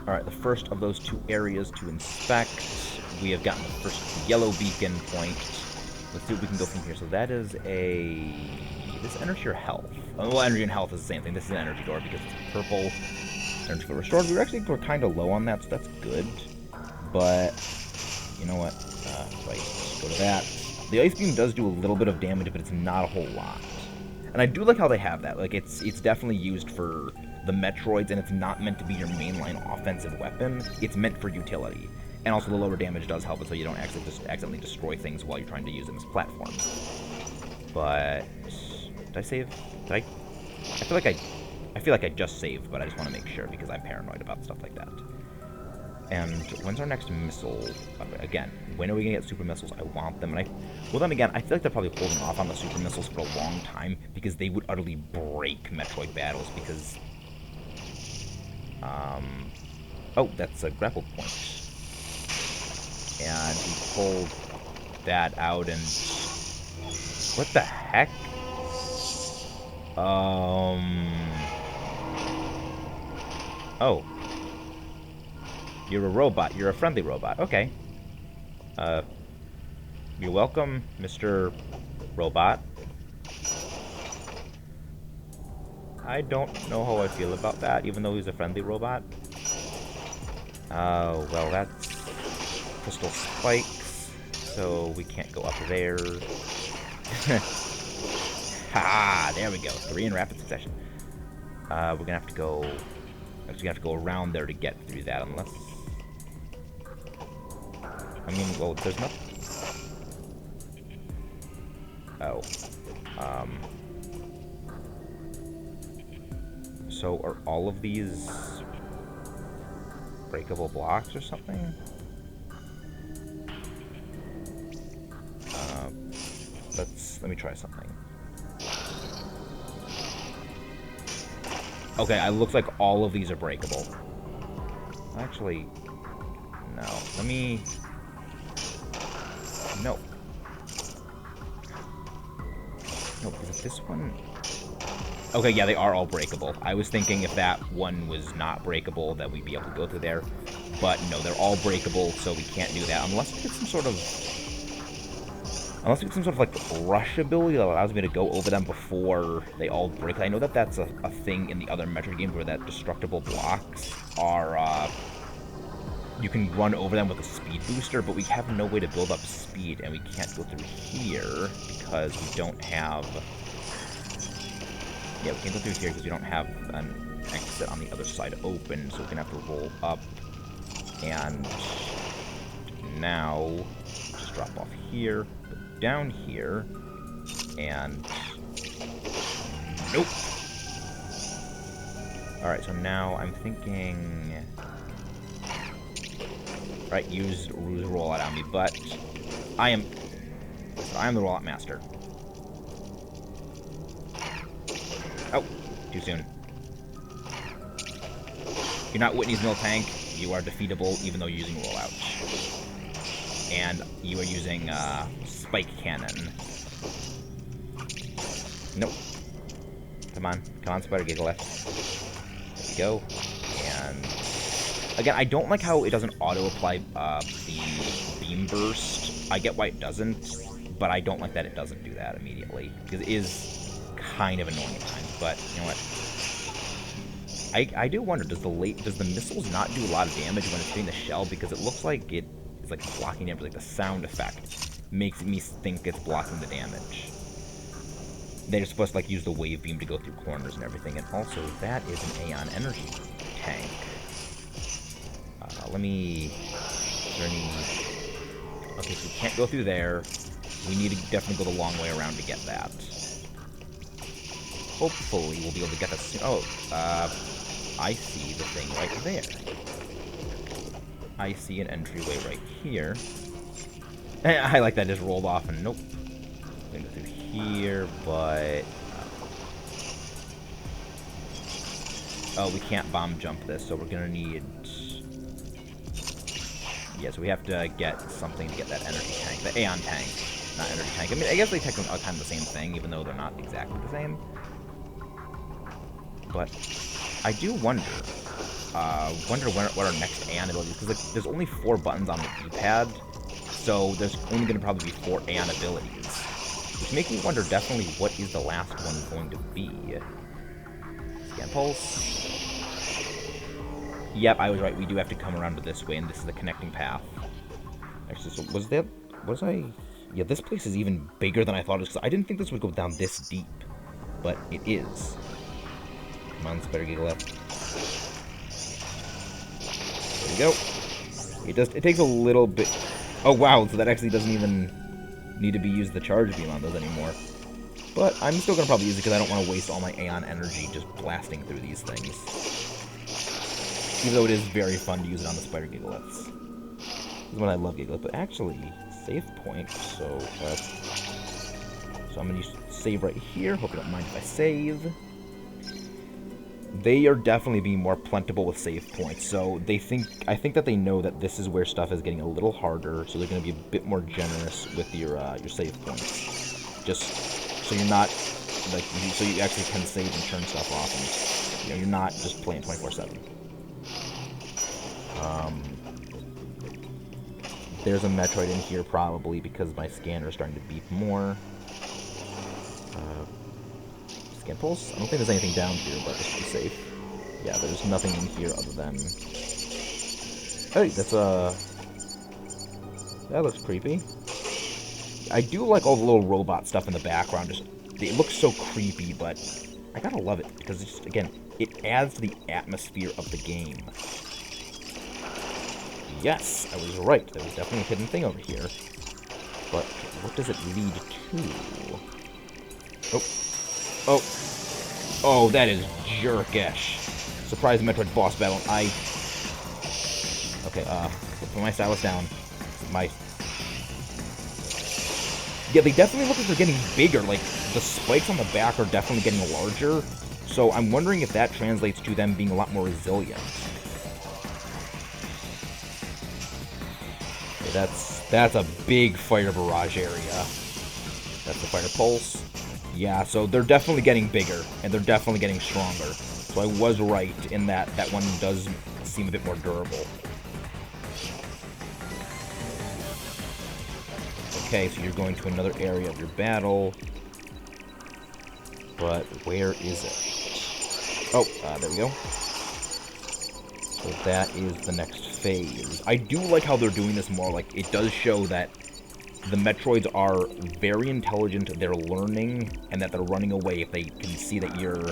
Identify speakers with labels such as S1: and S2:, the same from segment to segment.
S1: Alright, the first of those two areas to inspect. We have gotten the first yellow beacon point. Let's see what we can go from here. So that is a... This energy or health? Oh, well, energy and health is the same thing. This is an energy door because it's purple. Energy field restored. We're kind of low on that, so that's good. But, you know what? Right, let's go to that. The ice beam does do a little bit of damage, but it's not a whole lot. And I do like how they have that. Like, it's definitely used for the Metroids, and it's not meant to be your mainline offensive weapon. It's meant for utility. And also the lower damage does help it so you don't accidentally destroy things while you're trying to use them as platforms. But did I save? Did I? I feel like I just saved, but I just want to make sure because I'm paranoid about stuff like that. And when's our next missile? Again, when are we gonna get super missiles? I want them, and well, then again, I feel like they're probably holding off on the super missiles for a long time because they would utterly break Metroid battles. Because, oh, that's a grapple point. And we pulled that out, and what the heck? Oh. You're a robot. You're a friendly robot. Okay. You're welcome, Mr. Robot. I don't know how I feel about that, even though he's a friendly robot. Oh, well, that's crystal spikes, so we can't go up there. Ha! There we go. 3 in rapid succession. We're gonna have to go... Actually, we have to go around there to get through that, unless... I mean, well, there's nothing... Oh. So are all of these breakable blocks or something? Let me try something. Okay, it looks like all of these are breakable. Actually, no. Let me... No. No, because this one... Okay, yeah, they are all breakable. I was thinking if that one was not breakable, that we'd be able to go through there. But no, they're all breakable, so we can't do that. Unless we get some sort of... like rush ability that allows me to go over them before they all break. I know that that's a thing in the other Metroid games where that destructible blocks are, you can run over them with a speed booster, but we have no way to build up speed, and we can't go through here because we don't have... Yeah, we can't go through here because we don't have an exit on the other side open, so we're going to have to roll up. And now, just drop off here, go down here, and... Nope! Alright, so now I'm thinking... Right, use rollout on me, but I am the rollout master. Oh, too soon. You're not Whitney's Mill Tank. You are defeatable, even though you're using rollout. And you are using spike cannon. Nope. Come on, Spider Gigalith. There we go. And again, I don't like how it doesn't auto-apply the beam burst. I get why it doesn't, but I don't like that it doesn't do that immediately, because it is kind of annoying at times. But you know what? I do wonder, does the missiles not do a lot of damage when it's hitting the shell? Because it looks like it is like blocking damage. Like the sound effect makes me think it's blocking the damage. They're supposed to like use the wave beam to go through corners and everything. And also, that is an Aeon energy tank. Let me... Is there any... Okay, so we can't go through there. We need to definitely go the long way around to get that. Hopefully, we'll be able to get that soon. Oh, I see the thing right there. I see an entryway right here. I like that, just rolled off and nope. I'm gonna go through here, but... Oh, we can't bomb jump this, so we're gonna need... Yeah, so we have to get something to get that energy tank. The Aeon tank, not energy tank. I mean, I guess they technically are kind of the same thing, even though they're not exactly the same. But I do wonder, Wonder what our next AN ability is, because like, there's only 4 buttons on the D-pad, so there's only going to probably be 4 AN abilities. Which make me wonder definitely what is the last one going to be. Scan Pulse. Yep, I was right. We do have to come around to this way, and this is the connecting path. Actually, so yeah, this place is even bigger than I thought it was, because I didn't think this would go down this deep. But it is. Come on, Spider Gigalith. There we go. It takes a little bit... Oh, wow, so that actually doesn't even need to be used the charge beam on those anymore. But I'm still going to probably use it because I don't want to waste all my Aeon energy just blasting through these things. Even though it is very fun to use it on the Spider Gigaliths. This is when I love Gigalith, but actually, save point, so I'm going to save right here. Hope you don't mind if I save. They are definitely being more plentiful with save points, so I think that they know that this is where stuff is getting a little harder, so they're going to be a bit more generous with your save points. Just so you're not, like, so you actually can save and turn stuff off, and, you know, you're not just playing 24/7. There's a Metroid in here probably because my scanner is starting to beep more. Scan Pulse? I don't think there's anything down here, but just to be safe. Yeah, there's nothing in here other than... Hey, that looks creepy. I do like all the little robot stuff in the background. It looks so creepy, but I gotta love it, because it's just, again, it adds to the atmosphere of the game. Yes, I was right. There was definitely a hidden thing over here. But what does it lead to? Oh. Oh, that is jerkish. Surprise Metroid boss battle. Okay, put my stylus down. Yeah, they definitely look like they're getting bigger. Like, the spikes on the back are definitely getting larger. So I'm wondering if that translates to them being a lot more resilient. Okay, that's a big fire barrage area. That's the fire pulse. Yeah, so they're definitely getting bigger, and they're definitely getting stronger. So I was right in that one does seem a bit more durable. Okay, so you're going to another area of your battle. But where is it? Oh, there we go. So that is the next phase. I do like how they're doing this more. Like, it does show that the Metroids are very intelligent, they're learning, and that they're running away if they can see that you're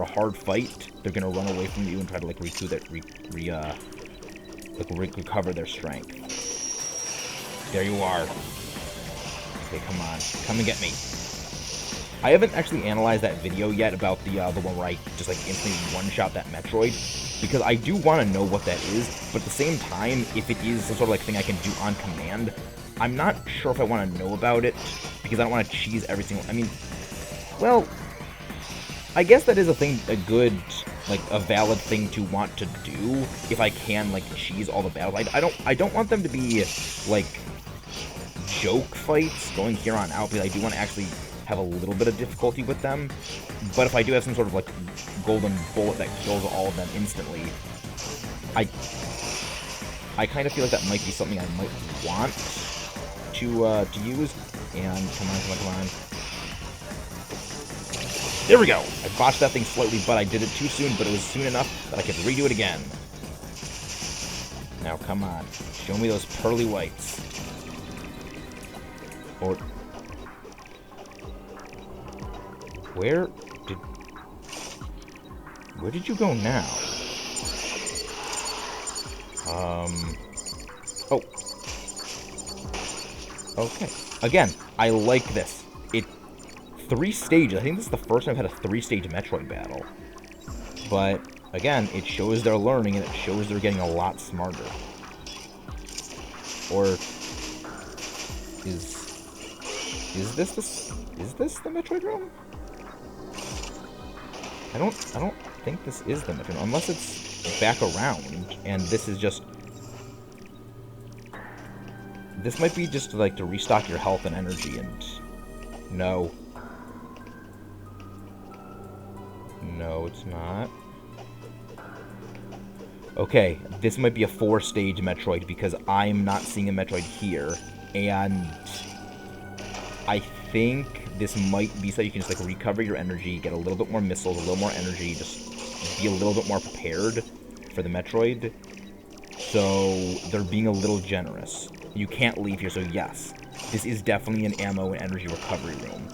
S1: a hard fight. They're gonna run away from you and try to like recover their strength. There you are. Okay, come on, come and get me. I haven't actually analyzed that video yet about the one where I just like instantly one-shot that Metroid, because I do want to know what that is. But at the same time, if it is some sort of like thing I can do on command, I'm not sure if I want to know about it, because I don't want to cheese every single... I mean, well, I guess that is a valid thing to want to do, if I can, like, cheese all the battles. I don't want them to be, like, joke fights going here on out, because I do want to actually have a little bit of difficulty with them. But if I do have some sort of, like, golden bullet that kills all of them instantly, I kind of feel like that might be something I might want to use. And come on. There we go. I botched that thing slightly, but I did it too soon, but it was soon enough that I could redo it again. Now, come on. Show me those pearly whites. Or... Where did you go now? Oh. Okay. Again, I like this. 3 stages. I think this is the first time I've had a 3-stage Metroid battle. But, again, it shows they're learning, and it shows they're getting a lot smarter. Or... Is this the Metroid room? I don't think this is the Metroid room, unless it's back around, and this is just... This might be just like to restock your health and energy, and... No. No, it's not. Okay, this might be a 4-stage Metroid because I'm not seeing a Metroid here, and I think this might be so you can just like recover your energy, get a little bit more missiles, a little more energy, just be a little bit more prepared for the Metroid. So they're being a little generous. You can't leave here, so yes, this is definitely an ammo and energy recovery room.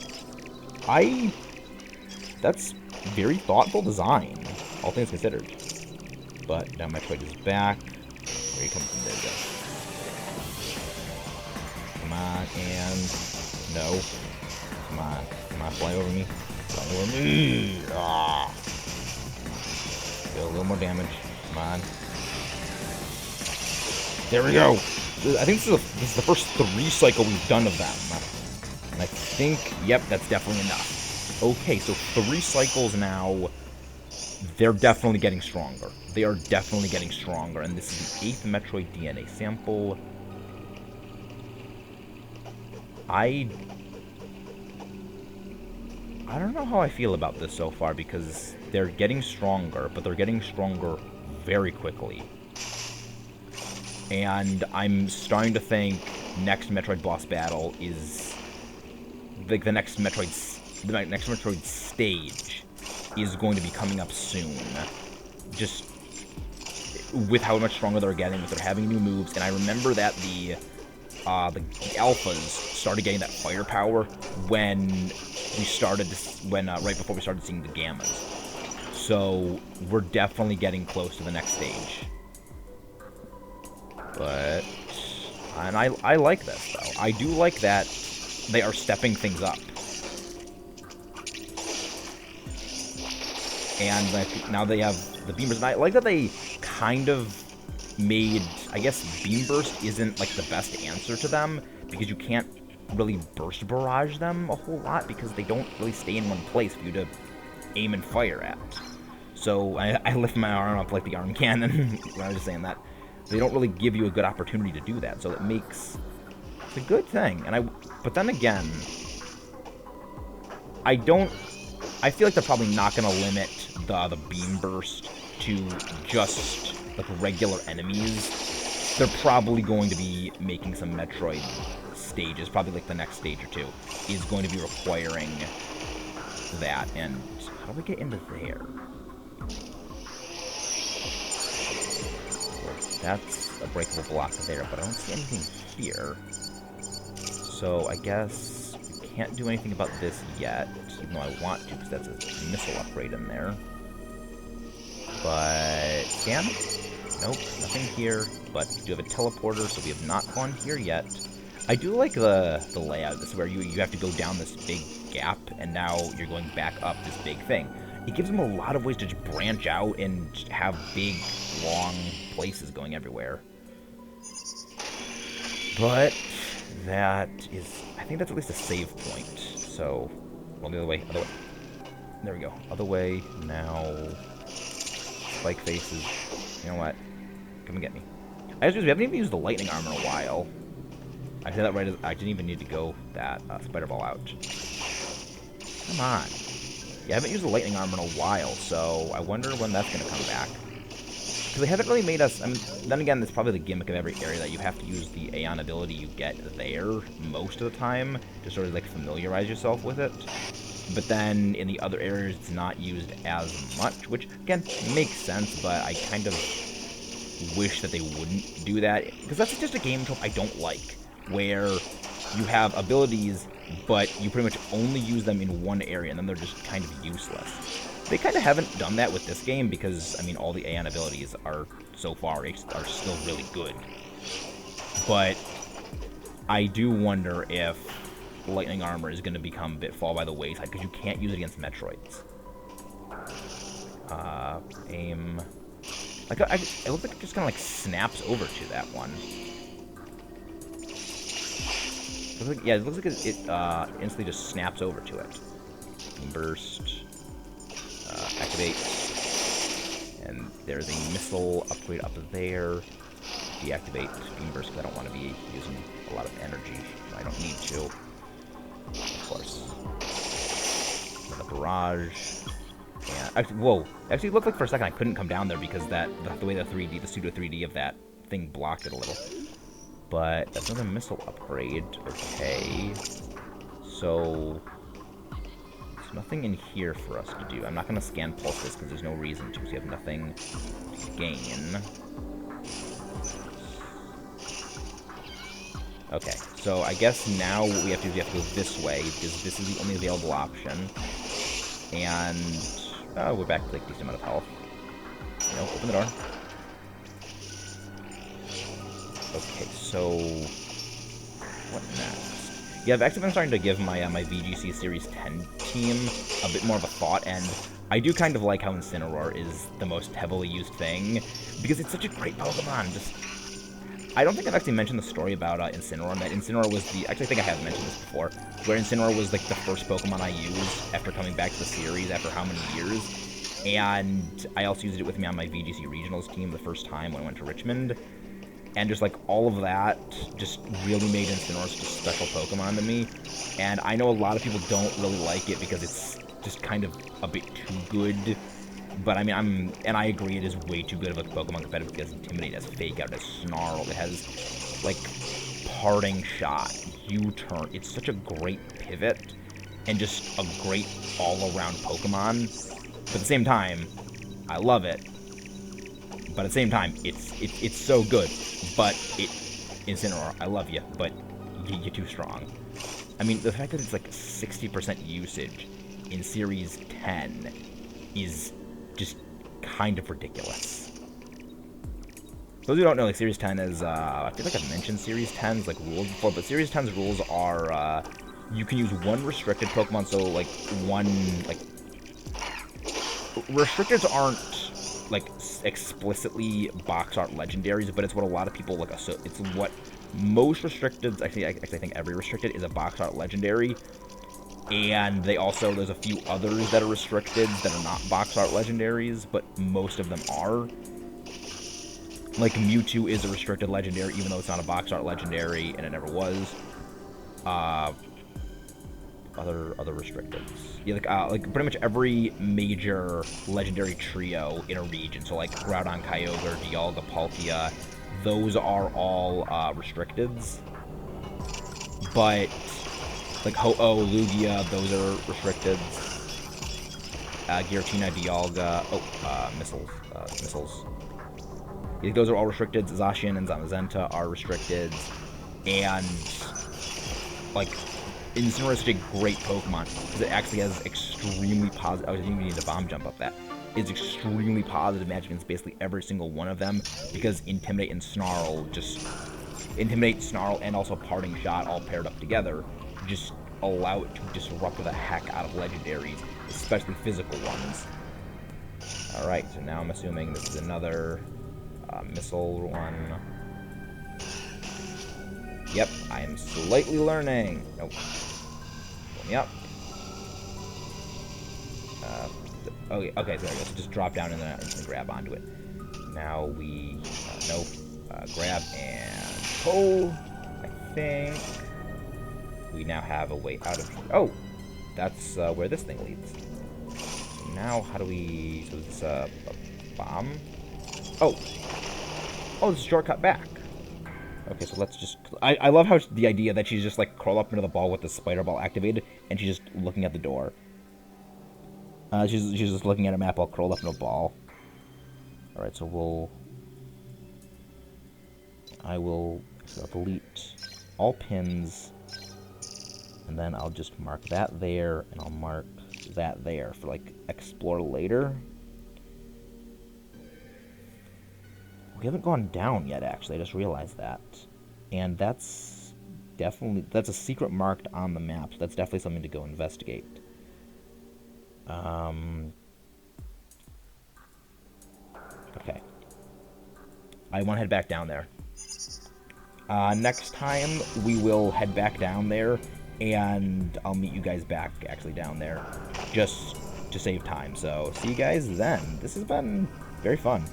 S1: That's very thoughtful design, all things considered. But now Metroid is back. Where he comes from, there you go. Come on, and no. Come on, fly over me. Fly over me. Ah. Get a little more damage. Come on. There we go. I think this is the first 3 cycle we've done of them. And I think, yep, that's definitely enough. Okay, so 3 cycles now. They're definitely getting stronger. They are definitely getting stronger. And this is the 8th Metroid DNA sample. I don't know how I feel about this so far, because they're getting stronger, but they're getting stronger very quickly. And I'm starting to think next Metroid boss battle is like the next Metroid stage is going to be coming up soon. Just with how much stronger they're getting, with they're having new moves, and I remember that the alphas started getting that firepower when we started right before we started seeing the gammas. So we're definitely getting close to the next stage. But I like this though. I do like that they are stepping things up. And like, now they have the beam burst. And I like that they kind of made, I guess beam burst isn't like the best answer to them, because you can't really burst barrage them a whole lot because they don't really stay in one place for you to aim and fire at. So I lift my arm up like the arm cannon when I was just saying that. They don't really give you a good opportunity to do that, so it makes it's a good thing. But then again, I feel like they're probably not going to limit the beam burst to just like regular enemies. They're probably going to be making some Metroid stages, probably like the next stage or 2 is going to be requiring that. And how do we get into there? That's a breakable block there, but I don't see anything here. So I guess we can't do anything about this yet, even though I want to, because that's a missile upgrade in there. But scan? Nope, nothing here. But we do have a teleporter, so we have not gone here yet. I do like the layout. This is where you have to go down this big gap, and now you're going back up this big thing. It gives them a lot of ways to just branch out and have big, long places going everywhere. But that is, I think that's at least a save point. So, well, the other way. There we go. Other way. Now, spike faces. You know what? Come and get me. We haven't even used the lightning arm in a while. I say that right. I didn't even need to go that spider ball out. Come on. Yeah, I haven't used the lightning arm in a while, so I wonder when that's going to come back. Because they haven't really made us... I mean, then again, that's probably the gimmick of every area, that you have to use the Aeon ability you get there most of the time to sort of, like, familiarize yourself with it. But then in the other areas, it's not used as much, which, again, makes sense, but I kind of wish that they wouldn't do that. Because that's just a game trope I don't like, where you have abilities, but you pretty much only use them in one area, and then they're just kind of useless. They kind of haven't done that with this game, because, I mean, all the Aeon abilities are, so far, are still really good. But I do wonder if Lightning Armor is going to become a bit fall by the wayside, because you can't use it against Metroids. Aim... Like, it looks like it just kind of, like, snaps over to that one. Yeah, it looks like it instantly just snaps over to it. Burst. Activate. And there's a missile upgrade up there. Deactivate Beam Burst, because I don't want to be using a lot of energy. I don't need to. Of course. And the barrage. And actually, whoa! Actually, it looked like for a second I couldn't come down there because the way the pseudo 3D of that thing blocked it a little. But that's another missile upgrade. Okay. So there's nothing in here for us to do. I'm not gonna scan pulse this because there's no reason to. So you have nothing to gain. Okay, so I guess now what we have to do is we have to go this way, because this is the only available option. And, we're back to, like, a decent amount of health. You know, open the door. Okay, so what next? Yeah, I've actually been starting to give my, my VGC Series 10 team a bit more of a thought, and I do kind of like how Incineroar is the most heavily used thing, because it's such a great Pokemon. I don't think I've actually mentioned the story about Incineroar, and that Incineroar was the... Actually, I think I have mentioned this before, where Incineroar was, like, the first Pokemon I used after coming back to the series after how many years. And I also used it with me on my VGC Regionals team the first time when I went to Richmond. And just, like, all of that just really made Incineroar such a special Pokemon to me. And I know a lot of people don't really like it because it's just kind of a bit too good. But, I mean, and I agree, it is way too good of a Pokemon competitive because Intimidate has Fake Out, it has Snarl, it has, like, Parting Shot, U-Turn. It's such a great pivot, and just a great all-around Pokemon. But at the same time, I love it. But at the same time, it's so good. But Incineroar, I love you, but you're too strong. I mean, the fact that it's, like, 60% usage in Series 10 is just kind of ridiculous. Those who don't know, like, Series 10 is, I feel like I've mentioned Series 10's, like, rules before, but Series 10's rules are, you can use one restricted Pokemon, so, like, one, like... Restricteds aren't, like, explicitly box art legendaries, but it's what a lot of people, like, it's what most restricteds, actually, I think every restricted is a box art legendary. And there's a few others that are restricted that are not box art legendaries, but most of them are. Like, Mewtwo is a restricted legendary, even though it's not a box art legendary, and it never was. Other restricteds. Yeah, like pretty much every major legendary trio in a region, so like Groudon, Kyogre, Dialga, Palkia, those are all restricteds. But like Ho-Oh, Lugia, those are restricted. Giratina, Dialga, missiles. Yeah, those are all restricted. Zacian and Zamazenta are restricted. And, like, Incineroar is such a great Pokemon, because it actually has extremely positive... I didn't even need a bomb jump up that. It's extremely positive match against basically every single one of them, because Intimidate and Snarl just... Intimidate, Snarl, and also Parting Shot all paired up together just allow it to disrupt the heck out of legendaries, especially physical ones. Alright, so now I'm assuming this is another missile one. Yep, I am slightly learning. Nope. Pull me up. Okay, so there we go. So just drop down and then grab onto it. Now we, grab and pull, I think. We now have a way out of... Oh! That's where this thing leads. Now, how do we... So is this a bomb? Oh! Oh, it's a shortcut back. Okay, so let's just... I love how the idea that she's just, like, curled up into the ball with the spider ball activated, and she's just looking at the door. She's just looking at a map all curled up in a ball. Alright, so I'll delete all pins... And then I'll just mark that there, and I'll mark that there for, like, explore later. We haven't gone down yet, actually. I just realized that. And that's a secret marked on the map, so that's definitely something to go investigate. Okay. I want to head back down there. Next time, we will head back down there, and I'll meet you guys back, actually, down there, just to save time. So, see you guys then. This has been very fun.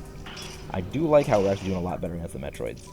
S1: I do like how we're actually doing a lot better against the Metroids.